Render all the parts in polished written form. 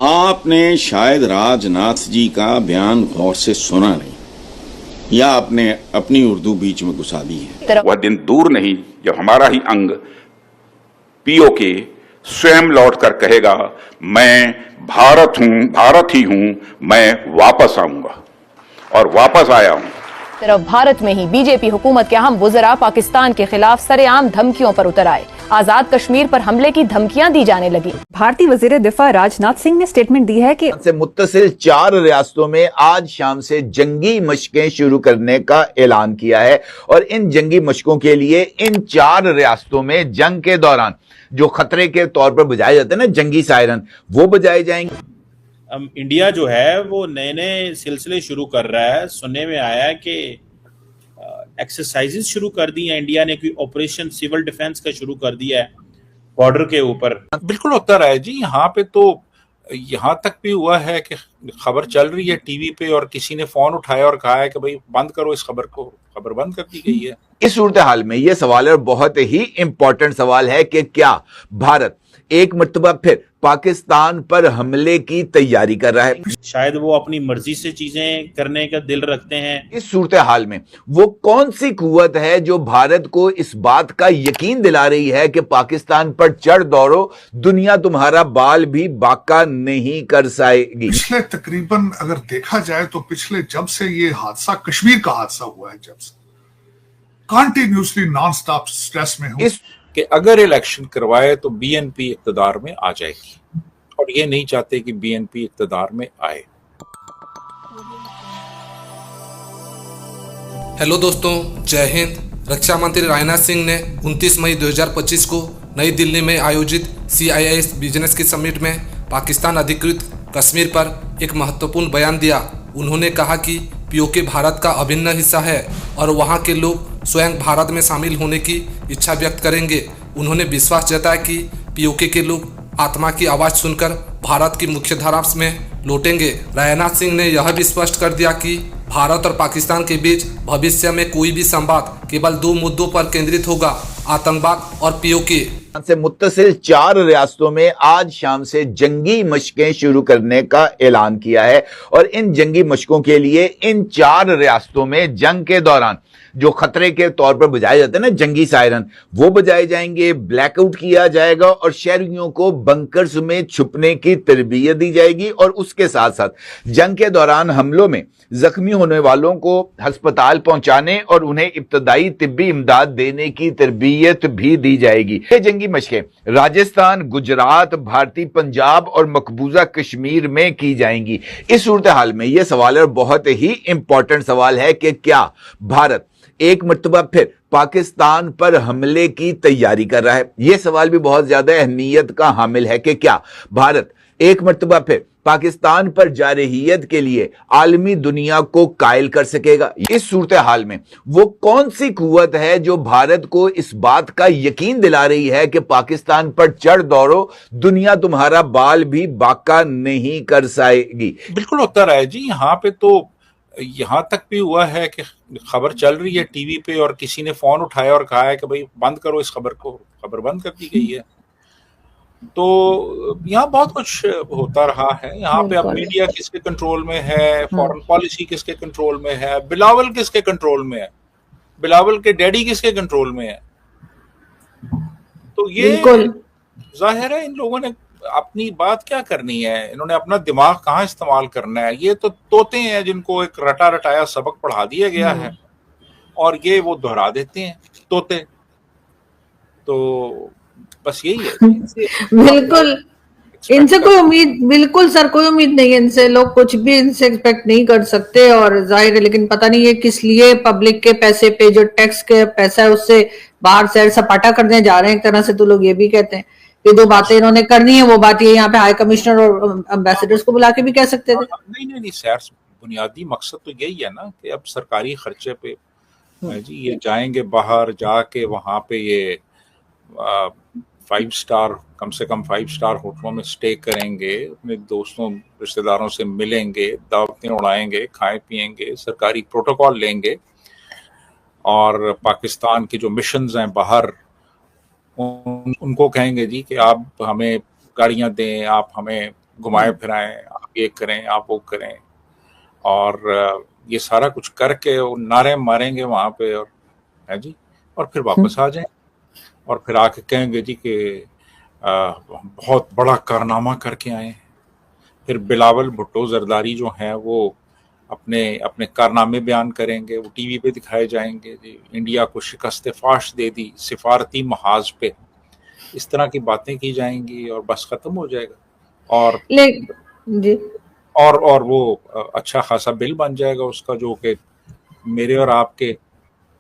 आपने शायद राजनाथ जी का बयान गौर से सुना नहीं, या आपने अपनी उर्दू बीच में घुसा दी है। वह दिन दूर नहीं जब हमारा ही अंग पीओके स्वयं लौट कर कहेगा, मैं भारत हूं, भारत ही हूं, मैं वापस आऊंगा और वापस आया हूं। तरफ भारत में ही बीजेपी हुकूमत के अहम वुज़रा पाकिस्तान के खिलाफ सरेआम धमकियों पर उतर आए। आजाद कश्मीर पर हमले की धमकियां दी जाने लगी। भारतीय वजीर दिफा राजनाथ सिंह ने स्टेटमेंट दी है कि से मुत्तसिल 4 रियासतों में आज शाम से जंगी मशकें शुरू करने का ऐलान किया है और इन जंगी मशकों के लिए इन 4 रियासतों में जंग के दौरान जो खतरे के तौर पर बजाए जाते हैं ना जंगी सायरन, वो बजाए जाएंगे। इंडिया जो है वो नए नए सिलसिले शुरू कर रहा है। सुनने में आया है कि एक्सरसाइजेस शुरू कर दी है इंडिया ने, कोई ऑपरेशन सिविल डिफेंस का शुरू कर दिया है बॉर्डर के ऊपर। बिल्कुल होता रहा है जी। यहाँ पे तो यहाँ तक भी हुआ है कि खबर चल रही है टीवी पे और किसी ने फोन उठाया और कहा है कि भाई बंद करो इस खबर को, खबर बंद कर दी गई है। इस सूरत हाल में यह सवाल है, बहुत ही इंपॉर्टेंट सवाल है कि क्या भारत एक मर्तबा फिर पाकिस्तान पर हमले की तैयारी कर रहा है। शायद वो अपनी मर्जी से चीजें करने का दिल रखते हैं। इस सूरत हाल में वो कौन सी कुव्वत है जो भारत को इस बात का यकीन दिला रही है कि पाकिस्तान पर चढ़ दौड़ो, दुनिया तुम्हारा बाल भी बाका नहीं कर सकेगी। पिछले तकरीबन अगर देखा जाए तो पिछले जब से ये हादसा, कश्मीर का हादसा हुआ है, जब से कंटिन्यूसली नॉन स्टॉप स्ट्रेस में हूं कि अगर इलेक्शन करवाए तो बीएनपी इक्तदार में आ जाएगी और ये नहीं चाहते कि बीएनपी इक्तदार में आए। हेलो दोस्तों, जय हिंद। रक्षा मंत्री राजनाथ सिंह ने 29 मई 2025 को नई दिल्ली में आयोजित CIS बिजनेस की समिट में पाकिस्तान अधिकृत कश्मीर पर एक महत्वपूर्ण बयान दिया। उन्होंने कहा कि पीओके भारत का अभिन्न हिस्सा है और वहां के लोग स्वयं भारत में शामिल होने की इच्छा व्यक्त करेंगे। उन्होंने विश्वास जताया कि पीओके के लोग आत्मा की आवाज़ सुनकर भारत की मुख्यधारा में लौटेंगे। राजनाथ सिंह ने यह भी स्पष्ट कर दिया कि भारत और पाकिस्तान के बीच भविष्य में कोई भी संवाद केवल 2 मुद्दों पर केंद्रित होगा, आतंकवाद और पीओके। से मुत्तसिल 4 रियासतों में आज शाम से जंगी मशकें शुरू करने का ऐलान किया है और इन जंगी मशकों के लिए इन 4 रियासतों में जंग के दौरान जो खतरे के तौर पर बजाए जाते हैं ना जंगी सायरन, वो बजाए जाएंगे। ब्लैकआउट किया जाएगा और शहरियों को बंकर्स में छुपने की तरबियत दी जाएगी और उसके साथ साथ जंग के दौरान हमलों में जख्मी होने वालों को अस्पताल पहुंचाने और उन्हें इब्तदाई तिब्बी इमदाद देने की तरबियत भी दी जाएगी। ये जंगी मशकें राजस्थान, गुजरात, भारतीय पंजाब और मकबूजा कश्मीर में की जाएंगी। इस सूरत हाल में यह सवाल है, बहुत ही इंपॉर्टेंट सवाल है कि क्या भारत एक मर्तबा फिर पाकिस्तान पर हमले की तैयारी कर रहा है। यह सवाल भी बहुत ज्यादा अहमियत का हामिल है कि क्या भारत एक मर्तबा फिर पाकिस्तान पर जारहियत के लिए आलमी दुनिया को कायल कर सकेगा। इस सूरत हाल में वो कौन सी कुव्वत है जो भारत को इस बात का यकीन दिला रही है कि पाकिस्तान पर चढ़ दौड़ो, दुनिया तुम्हारा बाल भी बाका नहीं कर सकेगी। बिल्कुल होता रहा है जी। यहाँ पे तो यहाँ तक भी हुआ है कि खबर चल रही है टीवी पे और किसी ने फोन उठाया और कहा है कि भाई बंद करो इस खबर को, खबर बंद कर दी गई है। तो यहाँ बहुत कुछ होता रहा है। यहाँ पे अब मीडिया किसके कंट्रोल में है, फॉरेन पॉलिसी किसके कंट्रोल में है, बिलावल किसके कंट्रोल में है, बिलावल के डैडी किसके कंट्रोल में है। तो ये जाहिर है इन लोगों ने अपनी बात क्या करनी है, इन्होंने अपना दिमाग कहाँ इस्तेमाल करना है। ये तो तोते हैं जिनको एक रटा रटाया सबक पढ़ा दिया गया है और ये वो दोहरा देते हैं तोते। तो बस यही है। बिल्कुल इनसे कोई उम्मीद, बिल्कुल सर कोई उम्मीद नहीं है इनसे। लोग कुछ भी इनसे एक्सपेक्ट नहीं कर सकते और जाहिर है, लेकिन पता नहीं है किस लिए पब्लिक के पैसे पे, जो टैक्स के पैसा है उससे बाहर सैर सपाटा करने जा रहे हैं एक तरह से। तो लोग ये भी कहते हैं ये 2 बातें इन्होंने करनी है। वो बात ये यहाँ पे हाई कमिश्नर और एम्बेसडर्स को बुला के भी कह सकते थे। नहीं सैर, बुनियादी मकसद तो यही है ना कि अब सरकारी खर्चे पे जी ये जाएंगे बाहर, जाके वहां पे ये 5 स्टार, कम से कम 5 स्टार होटलों में स्टे करेंगे, अपने दोस्तों रिश्तेदारों से मिलेंगे, दावतें उड़ाएंगे, खाएं पिएंगे, सरकारी प्रोटोकॉल लेंगे और पाकिस्तान की जो मिशंस हैं बाहर उनको कहेंगे जी कि आप हमें गाड़ियां दें, आप हमें घुमाए फिराएं, आप ये करें, आप वो करें, और ये सारा कुछ करके वो नारे मारेंगे वहां पे, और है जी, और फिर वापस आ जाएं, और फिर आके कहेंगे जी कि बहुत बड़ा कारनामा करके आए हैं। फिर बिलावल भुट्टो जरदारी जो हैं वो अपने अपने कारनामे बयान करेंगे, वो टीवी पे दिखाए जाएंगे जी, इंडिया को शिकस्त फाश दे दी सिफारती महाज पे, इस तरह की बातें की जाएंगी और बस खत्म हो जाएगा। और जी, और वो अच्छा खासा बिल बन जाएगा उसका, जो कि मेरे और आपके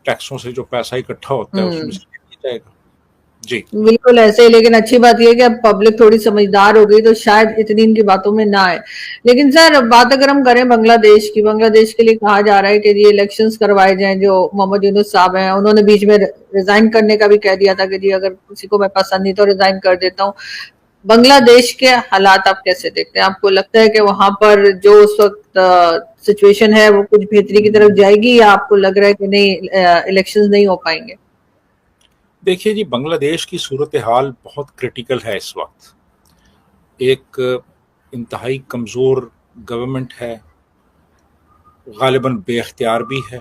टैक्सों से जो पैसा इकट्ठा होता है उसमें से लिया जाएगा। जी बिल्कुल ऐसे ही। लेकिन अच्छी बात यह है कि अब पब्लिक थोड़ी समझदार हो गई तो शायद इतनी इनकी बातों में ना आए। लेकिन सर, बात अगर हम करें बांग्लादेश की, बांग्लादेश के लिए कहा जा रहा है कि ये इलेक्शंस करवाए जाएं। जो मोहम्मद यूनुस साहब हैं, उन्होंने बीच में रिजाइन करने का भी कह दिया था कि जी अगर किसी को मैं पसंद नहीं तो रिजाइन कर देता हूँ। बांग्लादेश के हालात आप कैसे देखते हैं? आपको लगता है कि वहां पर जो उस वक्त सिचुएशन है वो कुछ बेहतरी की तरफ जाएगी, या आपको लग रहा है कि नहीं, इलेक्शंस नहीं हो पाएंगे? देखिए जी, बांग्लादेश की सूरत हाल बहुत क्रिटिकल है इस वक्त। एक इंतहाई कमज़ोर गवर्नमेंट है, गालिबन बेख्तियार भी है,